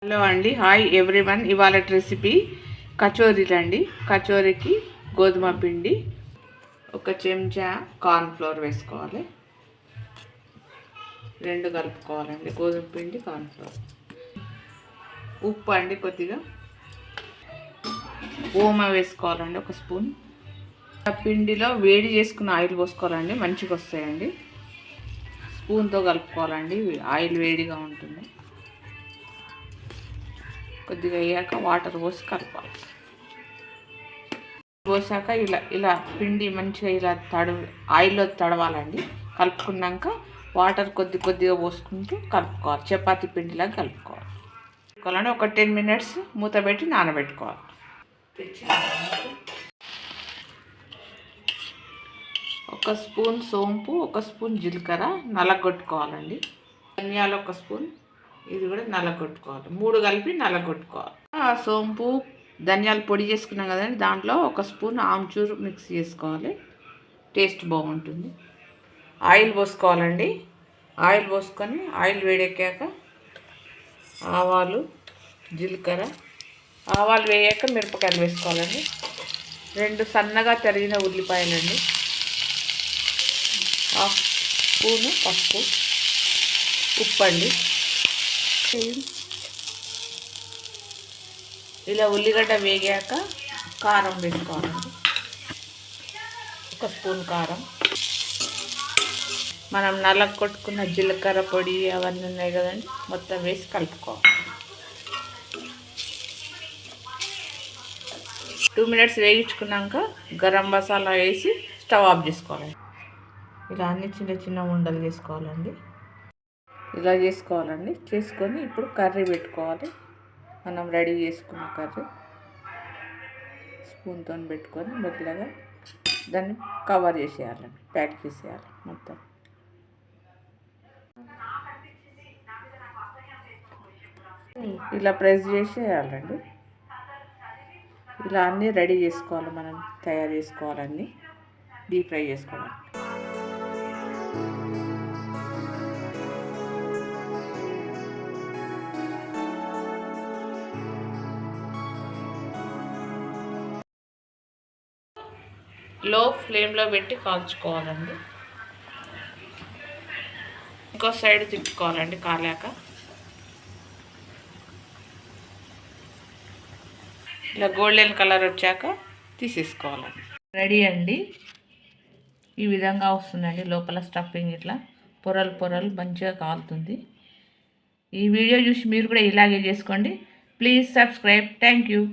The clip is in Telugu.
హలో అండి, హాయ్ ఎవ్రీవన్. ఇవాళ రెసిపీ కచోరీలు అండి. కచోరీకి గోధుమ పిండి, ఒక చెంచా కార్న్ఫ్లోర్ వేసుకోవాలి, రెండు కలుపుకోవాలండి. గోధుమ పిండి, కార్న్ఫ్లోర్, ఉప్పు అండి, కొద్దిగా ఓమ వేసుకోవాలండి, ఒక స్పూన్. పిండిలో వేడి చేసుకున్న ఆయిల్ పోసుకోవాలండి, మంచిగా వస్తాయండి. స్పూన్తో కలుపుకోవాలండి, ఆయిల్ వేడిగా ఉంటుంది. కొద్దిగా అయ్యాక వాటర్ పోసి కలపాలి. పోసాక ఇలా ఇలా పిండి మంచిగా ఇలా ఆయిల్లో తడవాలండి. కలుపుకున్నాక వాటర్ కొద్దిగా పోసుకుంటూ కలుపుకోవాలి. చపాతీ పిండిలాగా కలుపుకోవాలి. ఒక 10 minutes మూత పెట్టి నానబెట్టుకోవాలి. ఒక స్పూన్ సోంపు, ఒక స్పూన్ జీలకర్ర నలగొట్టుకోవాలండి. ధనియాలు ఒక స్పూన్, ఇది కూడా నలగొట్టుకోవాలి. 3 కలిపి నలగొట్టుకోవాలి. సోంపు ధనియాలు పొడి చేసుకున్నాం కదండి, దాంట్లో ఒక స్పూన్ ఆమ్చూర్ మిక్స్ చేసుకోవాలి. టేస్ట్ బాగుంటుంది. ఆయిల్ పోసుకోవాలండి. ఆయిల్ పోసుకొని ఆయిల్ వేడెక్కాక ఆవాలు, జీలకర్ర, ఆవాలు వేయాక మిరపకాయలు వేసుకోవాలండి. 2 సన్నగా తరిగిన ఉల్లిపాయలండి, 1/2 స్పూను పసుపు, ఉప్పు అండి. ఇలా ఉల్లిగడ్డ వేగాక కారం వేసుకోవాలండి, 1 స్పూన్ కారం. మనం నల్లగా కొట్టుకున్న జీలకర్ర పొడి అవన్నీ ఉన్నాయి కదండి, మొత్తం వేసి కలుపుకోవాలి. 2 minutes వేయించుకున్నాక గరం మసాలా వేసి స్టవ్ ఆఫ్ చేసుకోవాలి. ఇలా అన్ని చిన్న చిన్న ఉండలు చేసుకోవాలండి. ఇలా చేసుకోవాలండి. చేసుకొని ఇప్పుడు కర్రీ పెట్టుకోవాలి. మనం రెడీ చేసుకున్న కర్రీ స్పూన్తో పెట్టుకొని మెల్లగా దాన్ని కవర్ చేసేయాలండి, ప్యాక్ చేసేయాలి మొత్తం. ఇలా ప్రెస్ చేసేయాలండి. ఇలా అన్నీ రెడీ చేసుకోవాలి, మనం తయారు చేసుకోవాలన్నీ, డీప్ ఫ్రై చేసుకోవాలి. లో ఫ్లేమ్లో పెట్టి కాల్చుకోవాలండి. ఇంకో సైడ్ తిప్పుకోవాలండి. కాలాక ఇలా గోల్డెన్ కలర్ వచ్చాక తీసేసుకోవాలండి. రెడీ అండి. ఈ విధంగా వస్తుందండి. లోపల స్టఫింగ్ ఇట్లా పొరలు పొరలు మంచిగా కాలుతుంది. ఈ వీడియో చూసి మీరు కూడా ఇలాగే చేసుకోండి. Please subscribe. Thank you.